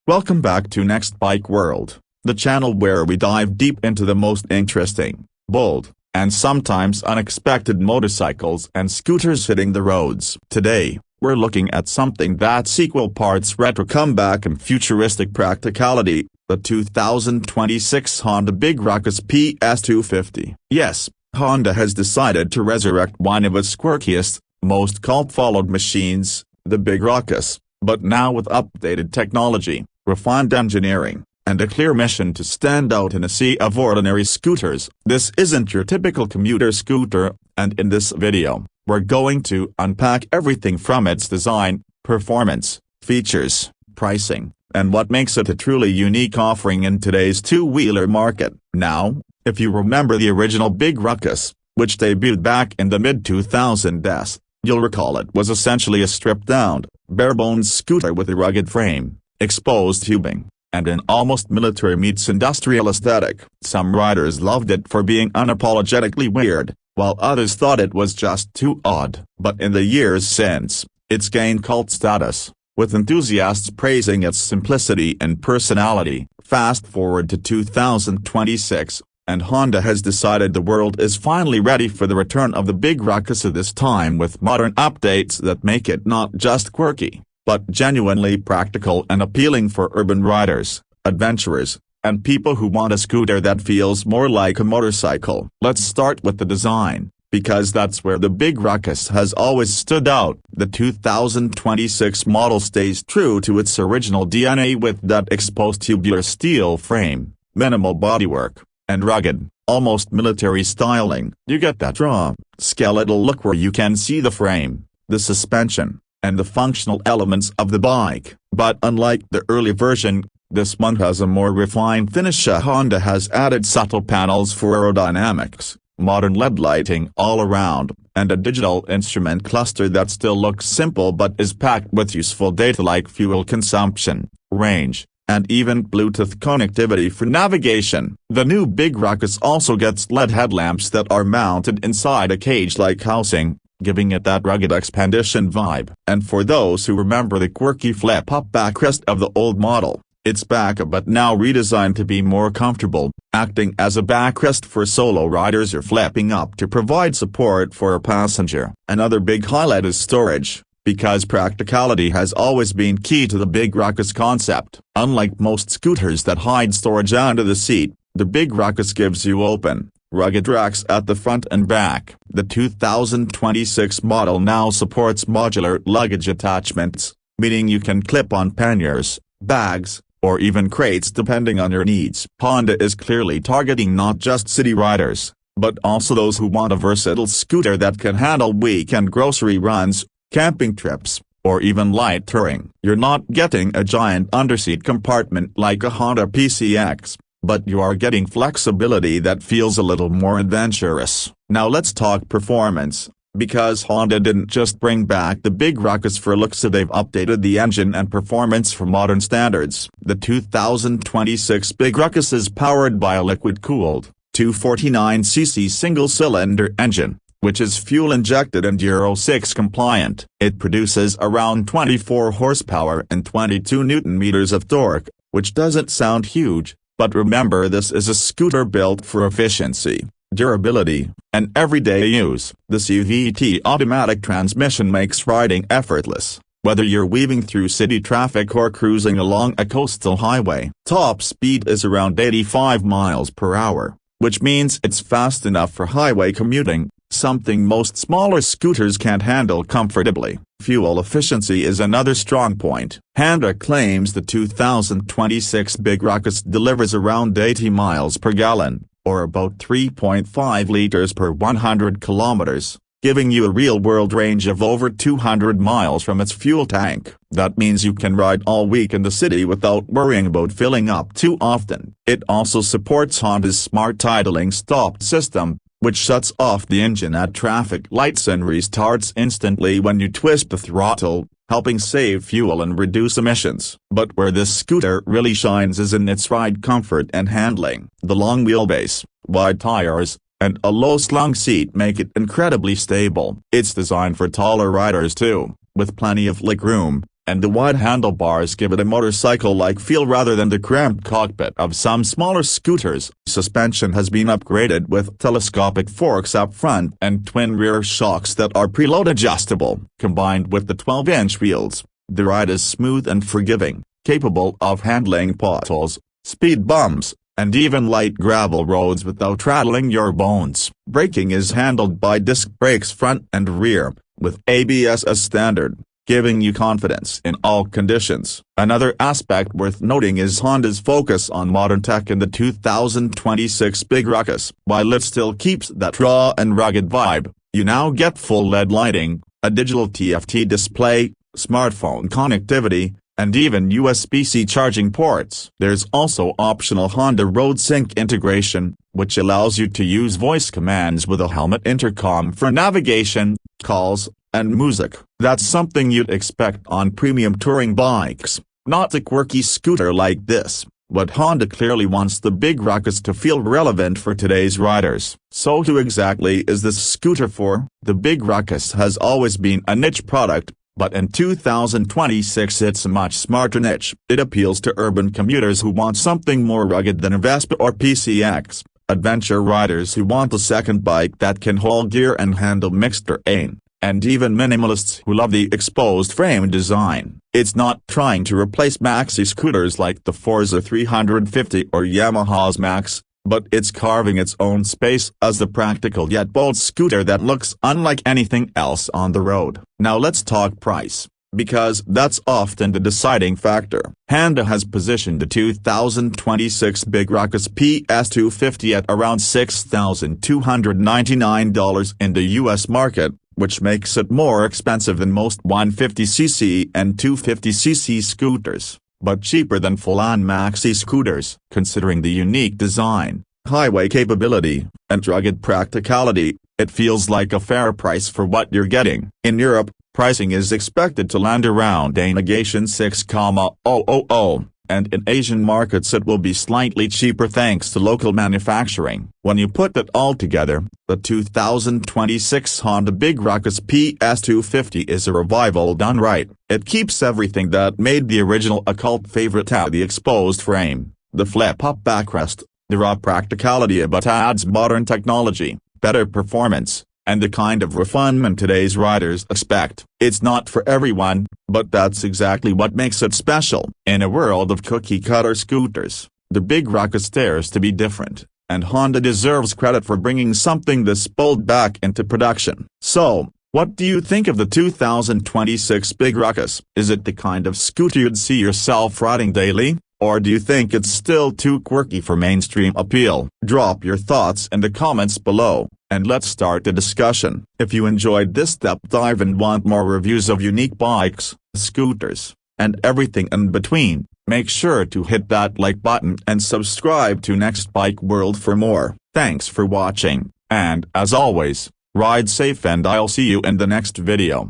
Welcome back to Next Bike World, the channel where we dive deep into the most interesting, bold, and sometimes unexpected motorcycles and scooters hitting the roads. Today, we're looking at something that's equal parts retro comeback and futuristic practicality, the 2026 Honda Big Ruckus PS250. Yes, Honda has decided to resurrect one of its quirkiest, most cult-followed machines, the Big Ruckus, but now with updated technology, refined engineering, and a clear mission to stand out in a sea of ordinary scooters. This isn't your typical commuter scooter, and in this video, we're going to unpack everything from its design, performance, features, pricing, and what makes it a truly unique offering in today's two-wheeler market. Now, if you remember the original Big Ruckus, which debuted back in the mid-2000s, you'll recall it was essentially a stripped-down, bare-bones scooter with a rugged frame, exposed tubing, and an almost military-meets-industrial aesthetic. Some riders loved it for being unapologetically weird, while others thought it was just too odd. But in the years since, it's gained cult status, with enthusiasts praising its simplicity and personality. Fast forward to 2026, and Honda has decided the world is finally ready for the return of the Big Ruckus, this time with modern updates that make it not just quirky, but genuinely practical and appealing for urban riders, adventurers, and people who want a scooter that feels more like a motorcycle. Let's start with the design, because that's where the Big Ruckus has always stood out. The 2026 model stays true to its original DNA with that exposed tubular steel frame, minimal bodywork, and rugged, almost military styling. You get that raw, skeletal look where you can see the frame, the suspension, and the functional elements of the bike. But unlike the early version, this one has a more refined finish. Honda has added subtle panels for aerodynamics, modern LED lighting all around, and a digital instrument cluster that still looks simple but is packed with useful data like fuel consumption, range, and even Bluetooth connectivity for navigation. The new Big Ruckus also gets LED headlamps that are mounted inside a cage-like housing, giving it that rugged expedition vibe. And for those who remember the quirky flip-up backrest of the old model, it's back but now redesigned to be more comfortable, acting as a backrest for solo riders or flipping up to provide support for a passenger. Another big highlight is storage, because practicality has always been key to the Big Ruckus concept. Unlike most scooters that hide storage under the seat, the Big Ruckus gives you open, rugged racks at the front and back. The 2026 model now supports modular luggage attachments, meaning you can clip on panniers, bags, or even crates depending on your needs. Honda is clearly targeting not just city riders, but also those who want a versatile scooter that can handle weekend grocery runs, camping trips, or even light touring. You're not getting a giant underseat compartment like a Honda PCX, but you are getting flexibility that feels a little more adventurous. Now let's talk performance, because Honda didn't just bring back the Big Ruckus for looks, they've updated the engine and performance for modern standards. The 2026 Big Ruckus is powered by a liquid-cooled, 249cc single-cylinder engine, which is fuel-injected and Euro 6 compliant. It produces around 24 horsepower and 22 Nm of torque, which doesn't sound huge, but remember, this is a scooter built for efficiency, durability, and everyday use. The CVT automatic transmission makes riding effortless, whether you're weaving through city traffic or cruising along a coastal highway. Top speed is around 85 miles per hour, which means it's fast enough for highway commuting, something most smaller scooters can't handle comfortably. Fuel efficiency is another strong point. Honda claims the 2026 Big Ruckus delivers around 80 miles per gallon, or about 3.5 liters per 100 kilometers, giving you a real-world range of over 200 miles from its fuel tank. That means you can ride all week in the city without worrying about filling up too often. It also supports Honda's smart idling stop system, which shuts off the engine at traffic lights and restarts instantly when you twist the throttle, helping save fuel and reduce emissions. But where this scooter really shines is in its ride comfort and handling. The long wheelbase, wide tires, and a low-slung seat make it incredibly stable. It's designed for taller riders too, with plenty of legroom, and the wide handlebars give it a motorcycle-like feel rather than the cramped cockpit of some smaller scooters. Suspension has been upgraded with telescopic forks up front and twin rear shocks that are preload adjustable. Combined with the 12-inch wheels, the ride is smooth and forgiving, capable of handling potholes, speed bumps, and even light gravel roads without rattling your bones. Braking is handled by disc brakes front and rear, with ABS as standard, giving you confidence in all conditions. Another aspect worth noting is Honda's focus on modern tech in the 2026 Big Ruckus. While it still keeps that raw and rugged vibe, you now get full LED lighting, a digital TFT display, smartphone connectivity, and even USB-C charging ports. There's also optional Honda Road Sync integration, which allows you to use voice commands with a helmet intercom for navigation, calls, and music. That's something you'd expect on premium touring bikes, not a quirky scooter like this. But Honda clearly wants the Big Ruckus to feel relevant for today's riders. So who exactly is this scooter for? The Big Ruckus has always been a niche product, but in 2026 it's a much smarter niche. It appeals to urban commuters who want something more rugged than a Vespa or PCX, adventure riders who want a second bike that can haul gear and handle mixed terrain, and even minimalists who love the exposed frame design. It's not trying to replace maxi scooters like the Forza 350 or Yamaha's Max, but it's carving its own space as the practical yet bold scooter that looks unlike anything else on the road. Now let's talk price, because that's often the deciding factor. Honda has positioned the 2026 Big Ruckus PS250 at around $6,299 in the US market, which makes it more expensive than most 150cc and 250cc scooters, but cheaper than full-on maxi scooters. Considering the unique design, highway capability, and rugged practicality, it feels like a fair price for what you're getting. In Europe, pricing is expected to land around a negation 6,000, and in Asian markets it will be slightly cheaper thanks to local manufacturing. When you put that all together, the 2026 Honda Big Ruckus PS250 is a revival done right. It keeps everything that made the original a cult favorite: the exposed frame, the flip-up backrest, the raw practicality, but adds modern technology, better performance, and the kind of refinement today's riders expect. It's not for everyone, but that's exactly what makes it special. In a world of cookie-cutter scooters, the Big Ruckus dares to be different, and Honda deserves credit for bringing something this bold back into production. So, what do you think of the 2026 Big Ruckus? Is it the kind of scooter you'd see yourself riding daily? Or do you think it's still too quirky for mainstream appeal? Drop your thoughts in the comments below, and let's start the discussion. If you enjoyed this deep dive and want more reviews of unique bikes, scooters, and everything in between, make sure to hit that like button and subscribe to Next Bike World for more. Thanks for watching, and as always, ride safe, and I'll see you in the next video.